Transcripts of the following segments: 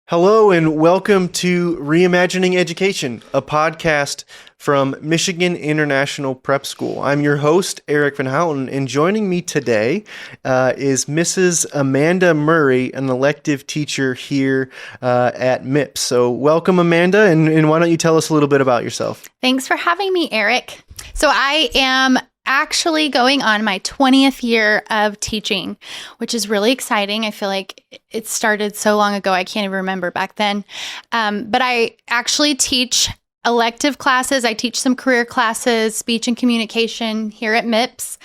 Hello and welcome to Reimagining Education, a podcast from Michigan International Prep School. I'm your host, Eric Van Houten, and joining me today is Mrs. Amanda Murray, an elective teacher here at MIPS. So welcome, Amanda, and why don't you tell us a little bit about yourself? Thanks for having me, Eric. So I am actually going on my 20th year of teaching, which is really exciting. I feel like it started so long ago, I can't even remember back then. But I actually teach elective classes. I teach some career classes, speech and communication here at MIPS.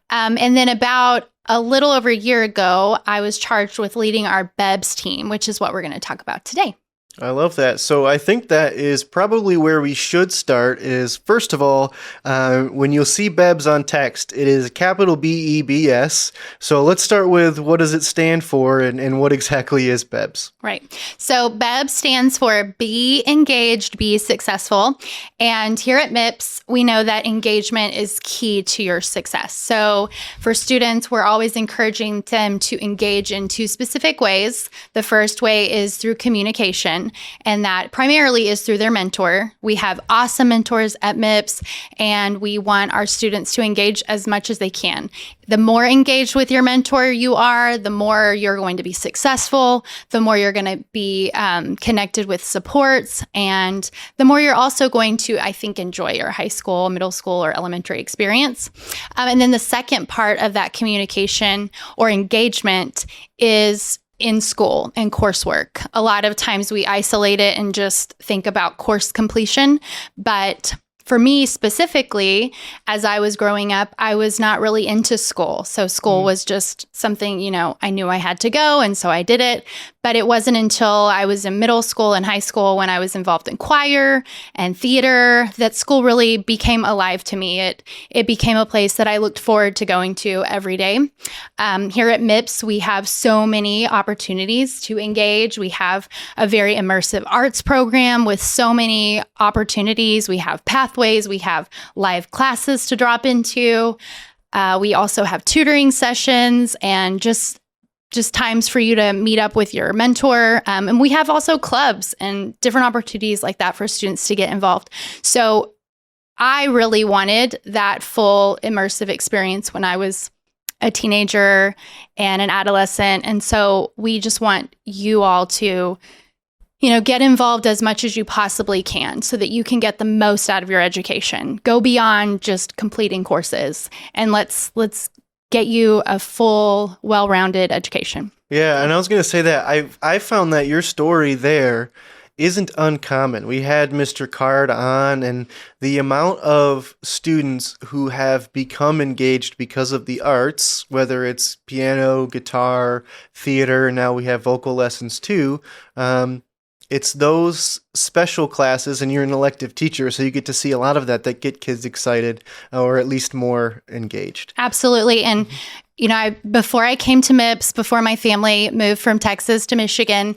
And then about a little over a year ago, I was charged with leading our BEBS team, which is what we're going to talk about today. I love that. So I think that is probably where we should start is, first of all, when you'll see BEBS on text, it is capital BEBS. So let's start with what does it stand for and what exactly is BEBS? Right. So BEBS stands for Be Engaged, Be Successful. And here at MIPS, we know that engagement is key to your success. So for students, we're always encouraging them to engage in two specific ways. The first way is through communication, and that primarily is through their mentor. We have awesome mentors at MIPS, and we want our students to engage as much as they can. The more engaged with your mentor you are, the more you're going to be successful, the more you're going to be connected with supports, and the more you're also going to, I think, enjoy your high school, middle school, or elementary experience. And then the second part of that communication or engagement is in school and coursework. A lot of times we isolate it and just think about course completion, but for me specifically, as I was growing up, I was not really into school. So school was just something, I knew I had to go, and so I did it. But it wasn't until I was in middle school and high school when I was involved in choir and theater that school really became alive to me. It became a place that I looked forward to going to every day. Here at MIPS, we have so many opportunities to engage. We have a very immersive arts program with so many opportunities. We have pathways. We have live classes to drop into. We also have tutoring sessions and just times for you to meet up with your mentor. And we have also clubs and different opportunities like that for students to get involved. So I really wanted that full immersive experience when I was a teenager and an adolescent. And so we just want you all to get involved as much as you possibly can so that you can get the most out of your education. Go beyond just completing courses, and let's get you a full, well-rounded education. Yeah, and I was going to say that I found that your story there isn't uncommon. We had Mr. Card on, and the amount of students who have become engaged because of the arts, whether it's piano, guitar, theater, now we have vocal lessons too, it's those special classes, and you're an elective teacher, so you get to see a lot of that get kids excited or at least more engaged. Absolutely. And, before I came to MIPS, before my family moved from Texas to Michigan,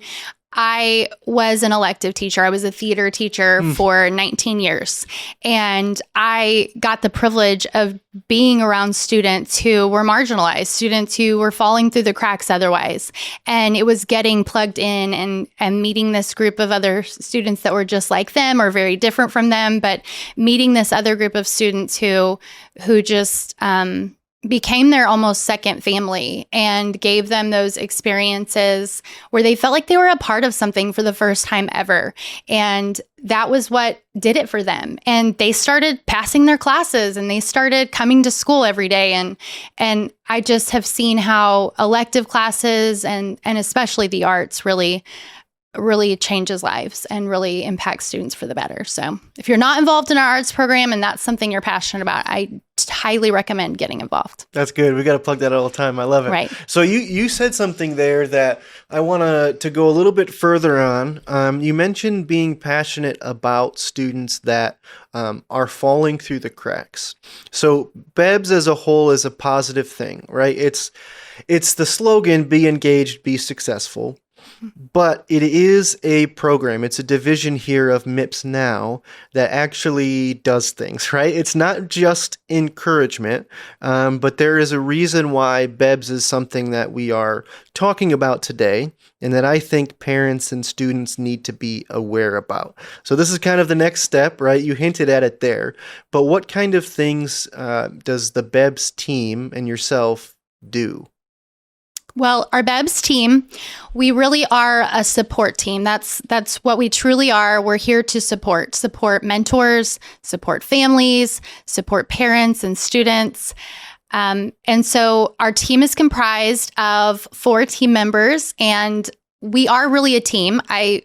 I was an elective teacher. I was a theater teacher for 19 years. And I got the privilege of being around students who were marginalized, students who were falling through the cracks otherwise. And it was getting plugged in and meeting this group of other students that were just like them or very different from them, but meeting this other group of students who just became their almost second family and gave them those experiences where they felt like they were a part of something for the first time ever. And that was what did it for them. And they started passing their classes and they started coming to school every day. And I just have seen how elective classes and especially the arts really changes lives and really impacts students for the better. So if you're not involved in our arts program and that's something you're passionate about, I highly recommend getting involved. That's good. We got to plug that all the time. I love it. Right. So you said something there that I want to go a little bit further on. You mentioned being passionate about students that are falling through the cracks. So BEBS as a whole is a positive thing, right? It's the slogan, be engaged, be successful. But it is a program. It's a division here of MIPS now that actually does things, right? It's not just encouragement, but there is a reason why BEBS is something that we are talking about today and that I think parents and students need to be aware about. So this is kind of the next step, right? You hinted at it there. But what kind of things does the BEBS team and yourself do? Well, our BEBS team, we really are a support team. That's what we truly are. We're here to support mentors, support families, support parents and students. And so our team is comprised of 4 team members, and we are really a team. I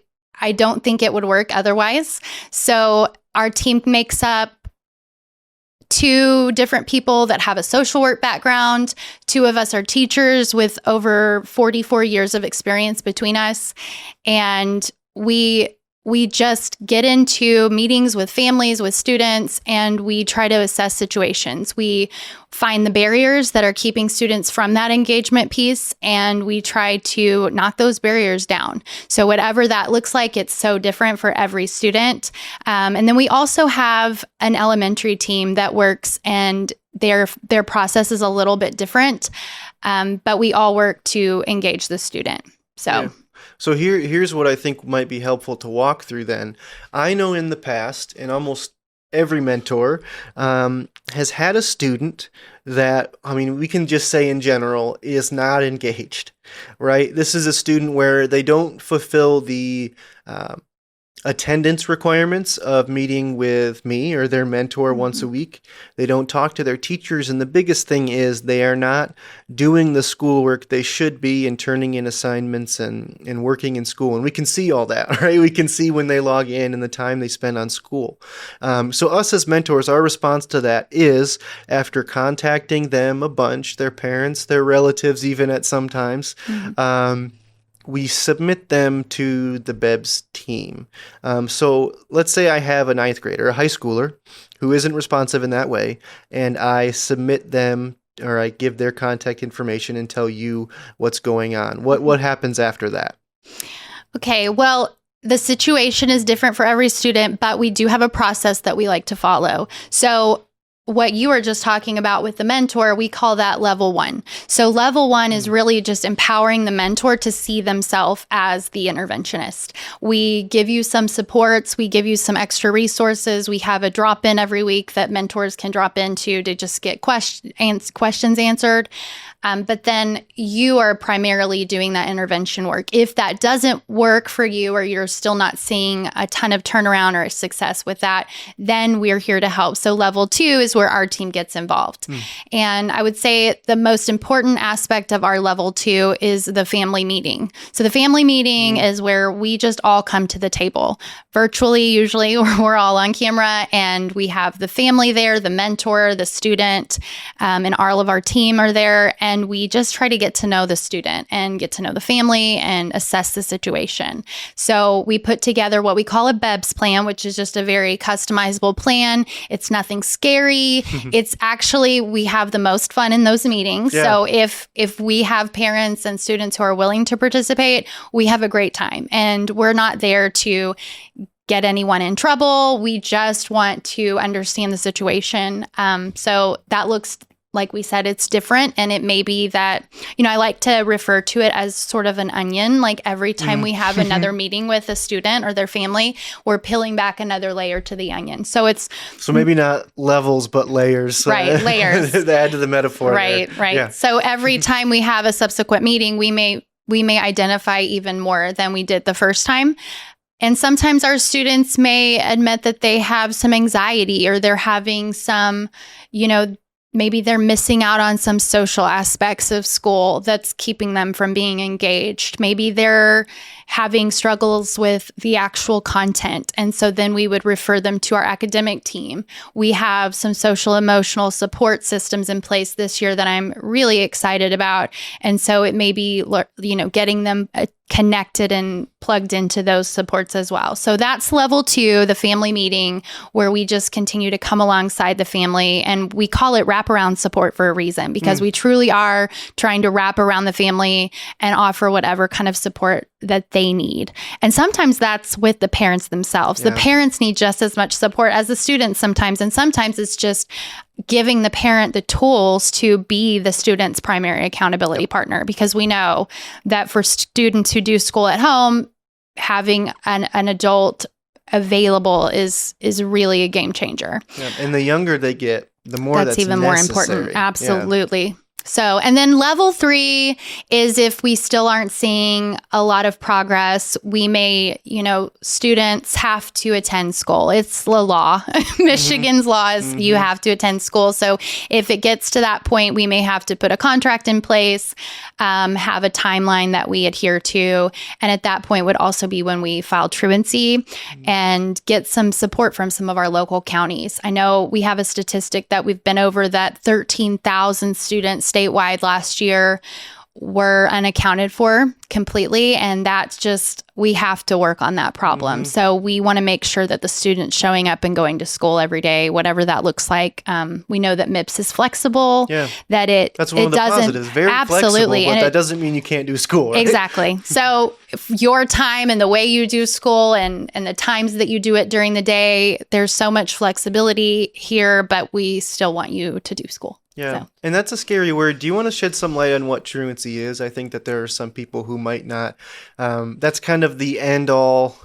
don't think it would work otherwise. So our team makes up 2 different people that have a social work background. 2 of us are teachers with over 44 years of experience between us. And we just get into meetings with families, with students, and we try to assess situations. We find the barriers that are keeping students from that engagement piece, and we try to knock those barriers down. So whatever that looks like, it's so different for every student. And then we also have an elementary team that works, and their process is a little bit different, but we all work to engage the student. So. Yeah. So here's what I think might be helpful to walk through then. I know in the past, and almost every mentor has had a student that, I mean, we can just say in general, is not engaged, right? This is a student where they don't fulfill the attendance requirements of meeting with me or their mentor once a week. They don't talk to their teachers. And the biggest thing is they are not doing the schoolwork they should be and turning in assignments and working in school. And we can see all that, right? We can see when they log in and the time they spend on school. So us as mentors, our response to that is, after contacting them a bunch, their parents, their relatives, even at sometimes, we submit them to the BEBS team. So let's say I have a 9th grader, a high schooler, who isn't responsive in that way, and I submit them, or I give their contact information and tell you what's going on. What happens after that? Okay, well, the situation is different for every student, but we do have a process that we like to follow. So what you were just talking about with the mentor, we call that level 1. So level 1 is really just empowering the mentor to see themselves as the interventionist. We give you some supports. We give you some extra resources. We have a drop-in every week that mentors can drop into to just get questions answered. But then you are primarily doing that intervention work. If that doesn't work for you, or you're still not seeing a ton of turnaround or success with that, then we're here to help. So level 2 is where our team gets involved. And I would say the most important aspect of our level 2 is the family meeting. So the family meeting is where we just all come to the table virtually. Usually we're all on camera, and we have the family there, the mentor, the student, and all of our team are there. And we just try to get to know the student and get to know the family and assess the situation. So we put together what we call a BEBS plan, which is just a very customizable plan. It's nothing scary. It's actually, we have the most fun in those meetings. Yeah. So if we have parents and students who are willing to participate, we have a great time. And we're not there to get anyone in trouble. We just want to understand the situation. So that looks, like we said, it's different. And it may be that, I like to refer to it as sort of an onion. Like every time we have another meeting with a student or their family, we're peeling back another layer to the onion. So maybe not levels, but layers. Right, layers. To add to the metaphor. Right, there. right. Yeah. So every time we have a subsequent meeting, we may identify even more than we did the first time. And sometimes our students may admit that they have some anxiety, or they're having some, maybe they're missing out on some social aspects of school that's keeping them from being engaged. Maybe they're having struggles with the actual content. And so then we would refer them to our academic team. We have some social emotional support systems in place this year that I'm really excited about. And so it may be, getting them connected and plugged into those supports as well. So that's level 2, the family meeting, where we just continue to come alongside the family. And we call it wraparound support for a reason, because we truly are trying to wrap around the family and offer whatever kind of support that they need. And sometimes that's with the parents themselves. The parents need just as much support as the students sometimes. And sometimes it's just giving the parent the tools to be the student's primary accountability partner, because we know that for students who do school at home, having an adult available is really a game changer. And the younger they get, the more that's even more important. Absolutely. So, and then level 3 is if we still aren't seeing a lot of progress, we may, students have to attend school. It's the law. Michigan's law is you have to attend school. So if it gets to that point, we may have to put a contract in place, have a timeline that we adhere to. And at that point would also be when we file truancy and get some support from some of our local counties. I know we have a statistic that we've been over that 13,000 students statewide last year were unaccounted for completely. And that's just, we have to work on that problem. So we want to make sure that the students showing up and going to school every day, whatever that looks like. We know that MIPS is flexible, that that's one of the positives, very absolutely flexible, but that doesn't mean you can't do school, right? Exactly. So your time and the way you do school and the times that you do it during the day, there's so much flexibility here, but we still want you to do school. Yeah. So. And that's a scary word. Do you want to shed some light on what truancy is? I think that there are some people who might not. That's kind of the end all,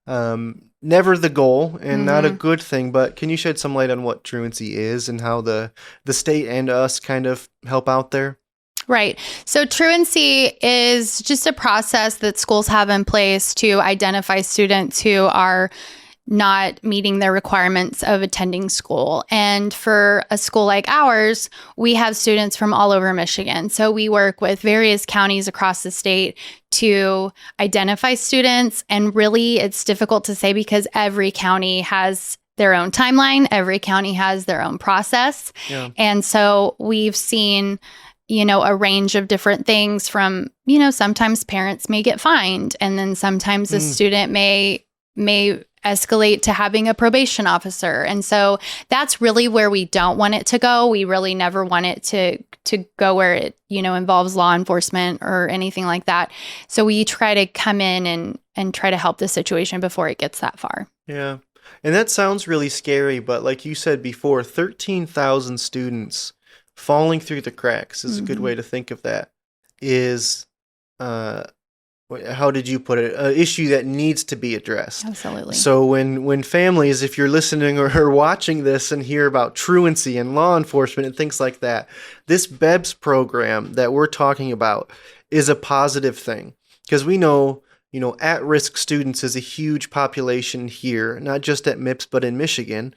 never the goal and not a good thing. But can you shed some light on what truancy is and how the state and us kind of help out there? Right. So truancy is just a process that schools have in place to identify students who are not meeting their requirements of attending school. And for a school like ours, we have students from all over Michigan. So we work with various counties across the state to identify students. And really, it's difficult to say because every county has their own timeline. Every county has their own process. Yeah. And so we've seen a range of different things from, sometimes parents may get fined, and then sometimes a student may escalate to having a probation officer. And so that's really where we don't want it to go. We really never want it to go where it, involves law enforcement or anything like that. So we try to come in and try to help the situation before it gets that far. Yeah. And that sounds really scary, but like you said before, 13,000 students falling through the cracks is a good way to think of that. Is how did you put it? An issue that needs to be addressed. Absolutely. So when families, if you're listening or watching this and hear about truancy and law enforcement and things like that, this BEBS program that we're talking about is a positive thing, because we know, at-risk students is a huge population here, not just at MIPS, but in Michigan.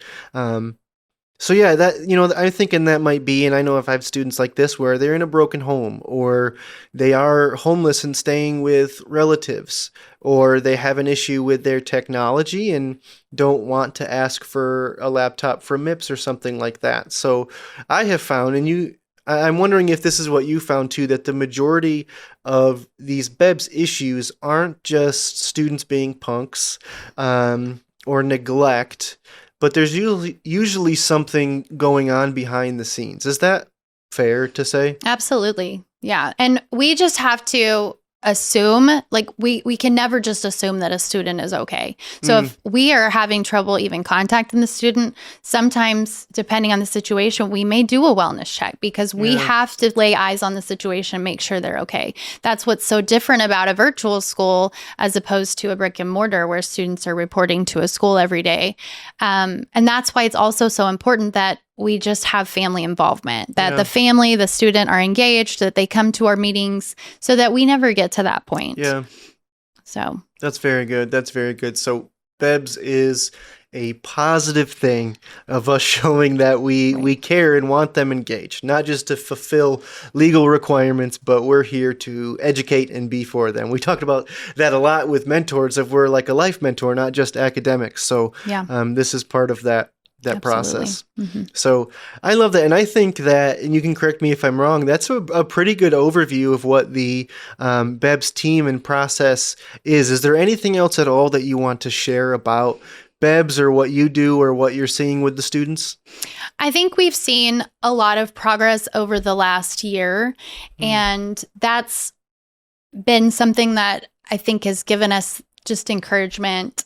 So yeah, that, I'm thinking that might be, and I know if I have students like this where they're in a broken home, or they are homeless and staying with relatives, or they have an issue with their technology and don't want to ask for a laptop from MIPS or something like that. So I have found, and I'm wondering if this is what you found too, that the majority of these BEBS issues aren't just students being punks or neglect, but there's usually something going on behind the scenes. Is that fair to say? Absolutely. Yeah. And we just have to assume, we can never just assume that a student is okay. So if we are having trouble even contacting the student, sometimes depending on the situation, we may do a wellness check, because we have to lay eyes on the situation, make sure they're okay. That's what's so different about a virtual school as opposed to a brick and mortar where students are reporting to a school every day. And that's why it's also so important that we just have family involvement, that the family, the student are engaged, that they come to our meetings so that we never get to that point. Yeah. So that's very good. That's very good. So BEBS is a positive thing of us showing that we care and want them engaged, not just to fulfill legal requirements, but we're here to educate and be for them. We talked about that a lot with mentors, if we're like a life mentor, not just academics. So this is part of that that Absolutely. process. So I love that. And I think that, and you can correct me if I'm wrong, that's a pretty good overview of what the BEBS team and process is. Is there anything else at all that you want to share about BEBS or what you do or what you're seeing with the students? I think we've seen a lot of progress over the last year, and that's been something that I think has given us just encouragement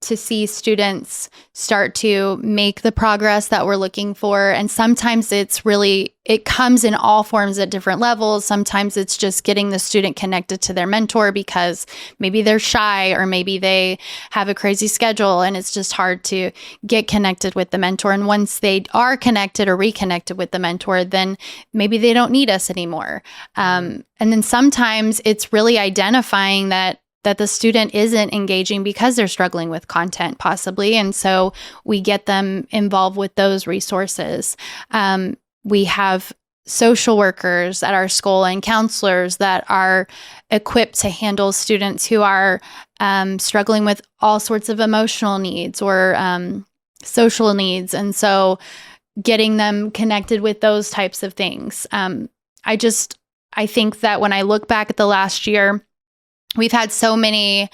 to see students start to make the progress that we're looking for. And sometimes it comes in all forms at different levels. Sometimes it's just getting the student connected to their mentor because maybe they're shy or maybe they have a crazy schedule and it's just hard to get connected with the mentor. And once they are connected or reconnected with the mentor, then maybe they don't need us anymore. And then sometimes it's really identifying that the student isn't engaging because they're struggling with content possibly. And so we get them involved with those resources. We have social workers at our school and counselors that are equipped to handle students who are struggling with all sorts of emotional needs or social needs. And so getting them connected with those types of things. I think that when I look back at the last year, we've had so many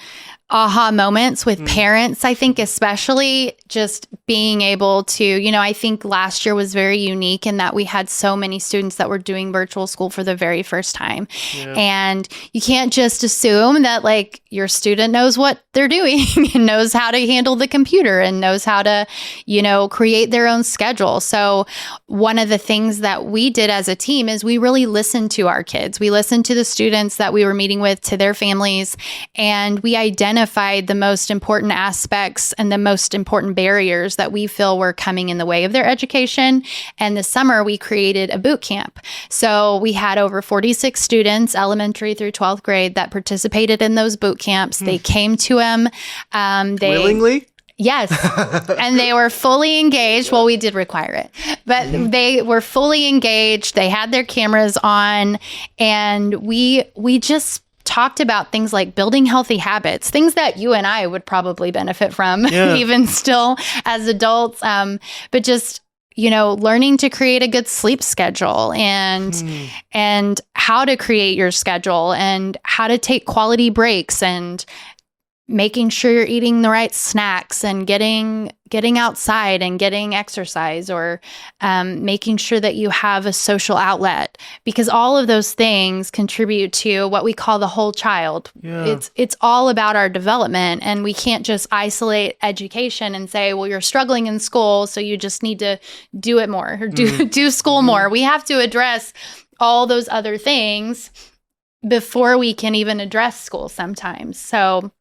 aha moments with parents, I think, especially just being able to, I think last year was very unique in that we had so many students that were doing virtual school for the very first time. Yeah. And you can't just assume that like your student knows what they're doing and knows how to handle the computer and knows how to, create their own schedule. So one of the things that we did as a team is we really listened to our kids. We listened to the students that we were meeting with, to their families, and we identified the most important aspects and the most important barriers that we feel were coming in the way of their education. And this summer, we created a boot camp. So we had over 46 students, elementary through 12th grade, that participated in those boot camps. They came to them. Willingly? Yes. And they were fully engaged. Well, we did require it, but they were fully engaged. They had their cameras on, and we just talked about things like building healthy habits, things that you and I would probably benefit from even still as adults. But just, learning to create a good sleep schedule and how to create your schedule and how to take quality breaks and making sure you're eating the right snacks and getting outside and getting exercise, or making sure that you have a social outlet, because all of those things contribute to what we call the whole child. Yeah. It's all about our development, and we can't just isolate education and say, well, you're struggling in school, so you just need to do it more or do school more. We have to address all those other things before we can even address school sometimes. So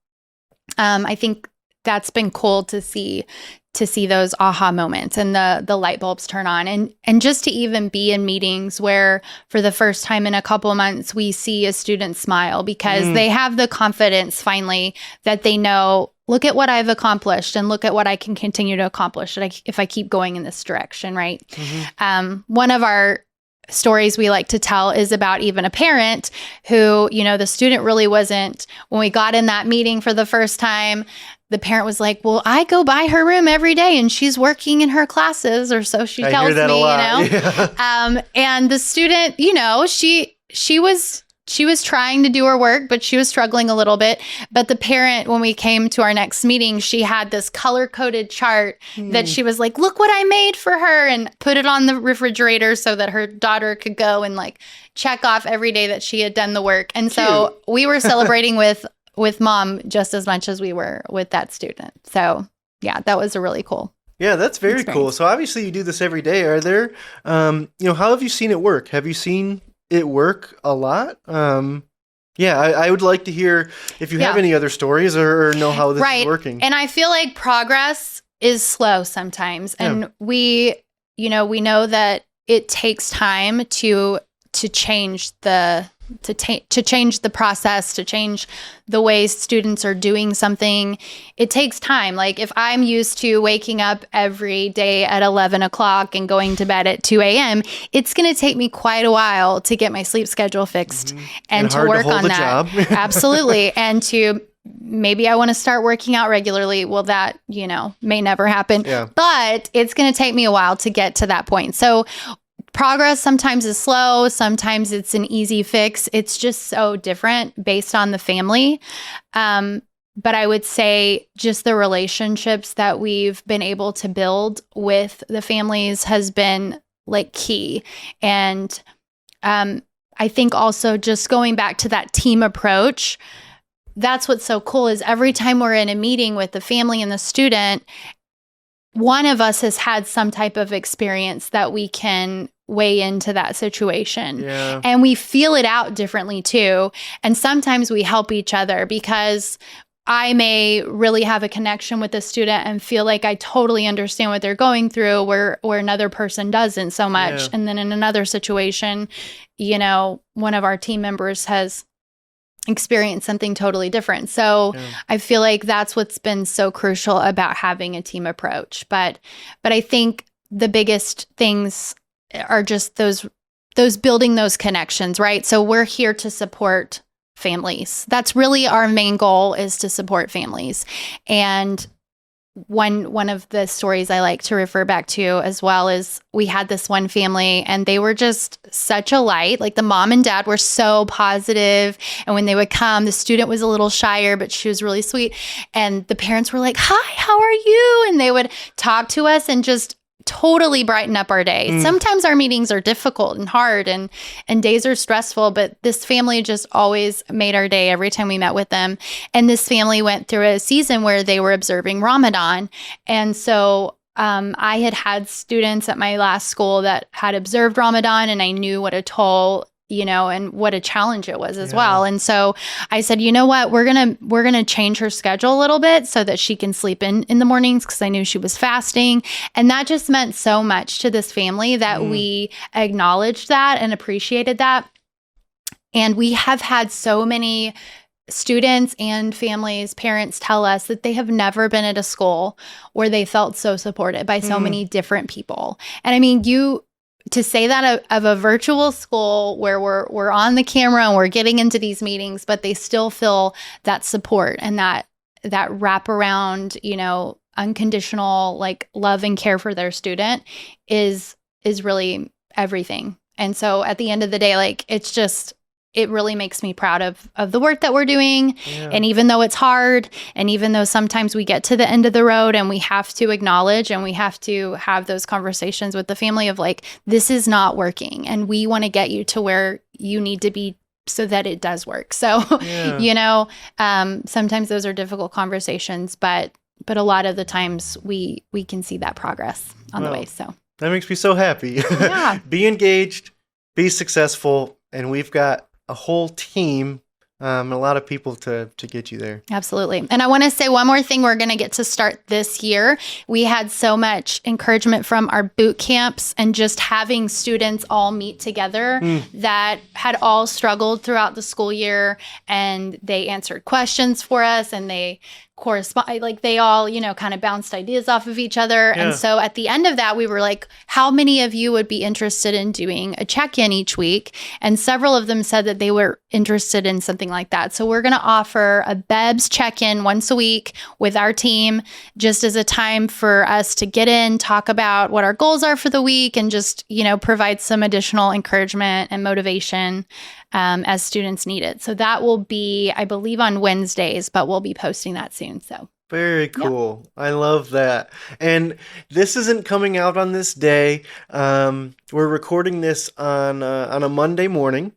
I think that's been cool to see those aha moments and the light bulbs turn on, and just to even be in meetings where for the first time in a couple months we see a student smile because they have the confidence finally that they know, look at what I've accomplished and look at what I can continue to accomplish if I keep going in this direction, right? One of our stories we like to tell is about even a parent who, the student really wasn't, when we got in that meeting for the first time, the parent was like, well, I go by her room every day and she's working in her classes, or so she tells me, Yeah. And the student, she was trying to do her work, but she was struggling a little bit. But the parent, when we came to our next meeting, she had this color-coded chart that she was like, look what I made for her, and put it on the refrigerator so that her daughter could go and like check off every day that she had done the work. And so we were celebrating with mom just as much as we were with that student. So yeah, that was a really cool. Yeah, that's very cool. So obviously you do this every day. Are there, how have you seen it work? Have you seen it work a lot? I would like to hear if you have any other stories or know how this is working. And I feel like progress is slow sometimes. And we know that it takes time to change to change the process, to change the way students are doing something. It takes time. Like if I'm used to waking up every day at 11 o'clock and going to bed at 2 a.m., it's going to take me quite a while to get my sleep schedule fixed and to work on that. Job. Absolutely. And to maybe I want to start working out regularly. Well, that, may never happen, but it's going to take me a while to get to that point. So progress sometimes is slow. Sometimes it's an easy fix. It's just so different based on the family. But I would say just the relationships that we've been able to build with the families has been like key. And I think also just going back to that team approach, that's what's so cool is every time we're in a meeting with the family and the student, one of us has had some type of experience that we can weigh into that situation. Yeah. And we feel it out differently too. And sometimes we help each other because I may really have a connection with the student and feel like I totally understand what they're going through where another person doesn't so much. Yeah. And then in another situation, one of our team members has experienced something totally different. So I feel like that's what's been so crucial about having a team approach. But I think the biggest things are just those building those connections, right? So we're here to support families. That's really our main goal, is to support families. And one of the stories I like to refer back to as well is we had this one family and they were just such a light. Like the mom and dad were so positive. And when they would come, the student was a little shyer, but she was really sweet. And the parents were like, "Hi, how are you?" And they would talk to us and just totally brighten up our day. Sometimes our meetings are difficult and hard and days are stressful, but this family just always made our day every time we met with them. And this family went through a season where they were observing Ramadan. And so I had students at my last school that had observed Ramadan, and I knew what a toll and what a challenge it was as well. And so I said, you know what, we're going to change her schedule a little bit so that she can sleep in the mornings, because I knew she was fasting. And that just meant so much to this family that we acknowledged that and appreciated that. And we have had so many students and families, parents tell us that they have never been at a school where they felt so supported by so many different people. And I mean, to say that of a virtual school where we're on the camera and we're getting into these meetings, but they still feel that support and that wraparound, unconditional like love and care for their student is really everything. And so at the end of the day, like it really makes me proud of the work that we're doing. Yeah. And even though it's hard, and even though sometimes we get to the end of the road and we have to acknowledge and we have to have those conversations with the family of like, this is not working and we want to get you to where you need to be so that it does work. So, sometimes those are difficult conversations, but a lot of the times we can see that progress on the way. So that makes me so happy. Yeah. Be engaged, be successful, and we've got a whole team, a lot of people to get you there. Absolutely. And I want to say one more thing we're going to get to start this year. We had so much encouragement from our boot camps and just having students all meet together that had all struggled throughout the school year, and they answered questions for us and they correspond, like they all, kind of bounced ideas off of each other. Yeah. And so at the end of that, we were like, how many of you would be interested in doing a check-in each week? And several of them said that they were interested in something like that. So we're going to offer a BEBS check-in once a week with our team, just as a time for us to get in, talk about what our goals are for the week, and just, provide some additional encouragement and motivation as students need it. So that will be, I believe, on Wednesdays, but we'll be posting that soon. So very cool. Yep. I love that. And this isn't coming out on this day. We're recording this on a Monday morning,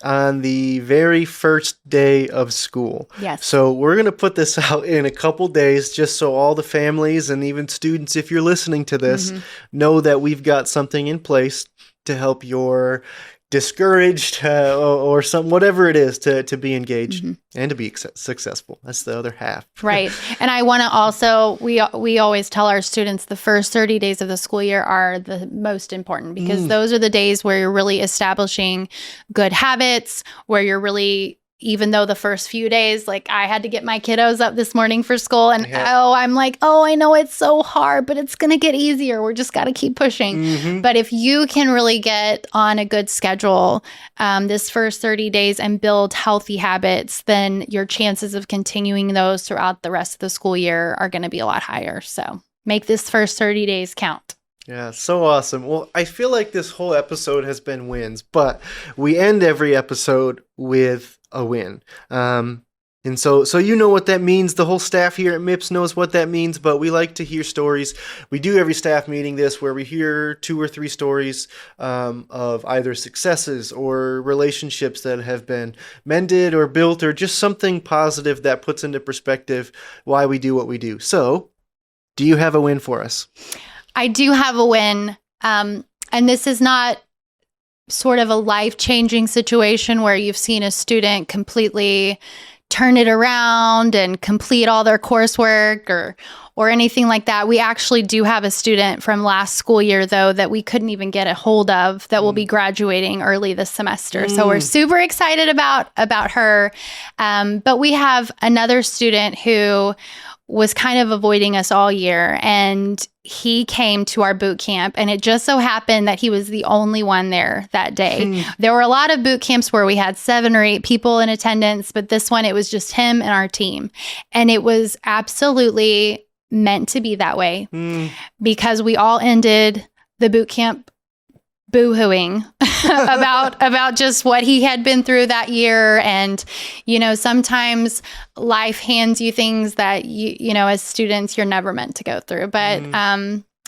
on the very first day of school. Yes. So we're going to put this out in a couple days, just so all the families and even students, if you're listening to this, know that we've got something in place to help your discouraged or some whatever it is to be engaged and to be successful. That's the other half. Right. And I want to also, we always tell our students the first 30 days of the school year are the most important, because those are the days where you're really establishing good habits, where you're really even though the first few days, like I had to get my kiddos up this morning for school and Yeah. I'm like, oh, I know it's so hard, but it's going to get easier. We're just got to keep pushing. Mm-hmm. But if you can really get on a good schedule this first 30 days and build healthy habits, then your chances of continuing those throughout the rest of the school year are going to be a lot higher. So make this first 30 days count. Yeah, so awesome. Well, I feel like this whole episode has been wins, but we end every episode with a win. And so you know what that means. The whole staff here at MIPS knows what that means, but we like to hear stories. We do every staff meeting this where we hear 2 or 3 stories of either successes or relationships that have been mended or built or just something positive that puts into perspective why we do what we do. So, do you have a win for us? I do have a win. And this is not sort of a life-changing situation where you've seen a student completely turn it around and complete all their coursework or anything like that. We actually do have a student from last school year, though, that we couldn't even get a hold of that will be graduating early this semester. So we're super excited about her. But we have another student who was kind of avoiding us all year, and he came to our boot camp, and it just so happened that he was the only one there that day. There were a lot of boot camps where we had 7 or 8 people in attendance, but this one, it was just him and our team. And it was absolutely meant to be that way because we all ended the boot camp boo-hooing about just what he had been through that year. And, sometimes life hands you things that, as students, you're never meant to go through. But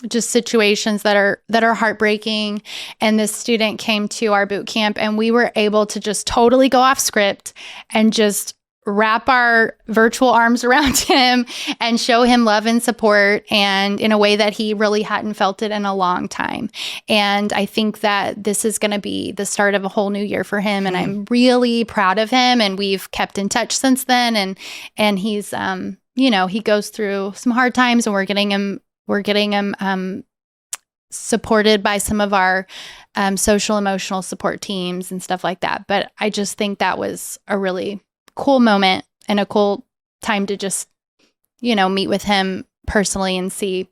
just situations that are heartbreaking. And this student came to our boot camp, and we were able to just totally go off script and just wrap our virtual arms around him and show him love and support, and in a way that he really hadn't felt it in a long time. And I think that this is going to be the start of a whole new year for him. And I'm really proud of him. And we've kept in touch since then. And he's, he goes through some hard times, and we're getting him supported by some of our social emotional support teams and stuff like that. But I just think that was a really cool moment and a cool time to just, meet with him personally and see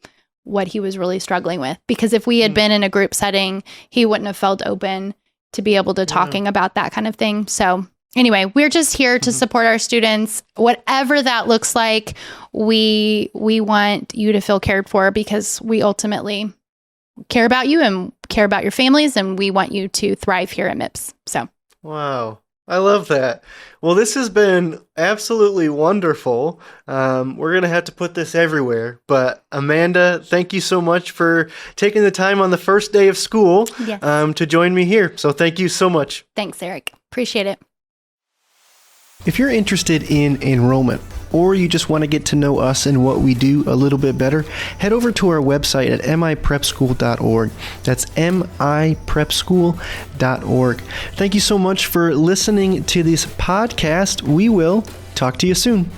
what he was really struggling with. Because if we had been in a group setting, he wouldn't have felt open to be able to talking about that kind of thing. So anyway, we're just here to support our students, whatever that looks like. We want you to feel cared for because we ultimately care about you and care about your families, and we want you to thrive here at MIPS. So, wow. I love that. Well, this has been absolutely wonderful. We're going to have to put this everywhere. But Amanda, thank you so much for taking the time on the first day of school to join me here. So thank you so much. Thanks, Eric. Appreciate it. If you're interested in enrollment, or you just want to get to know us and what we do a little bit better, head over to our website at miprepschool.org. That's miprepschool.org. Thank you so much for listening to this podcast. We will talk to you soon.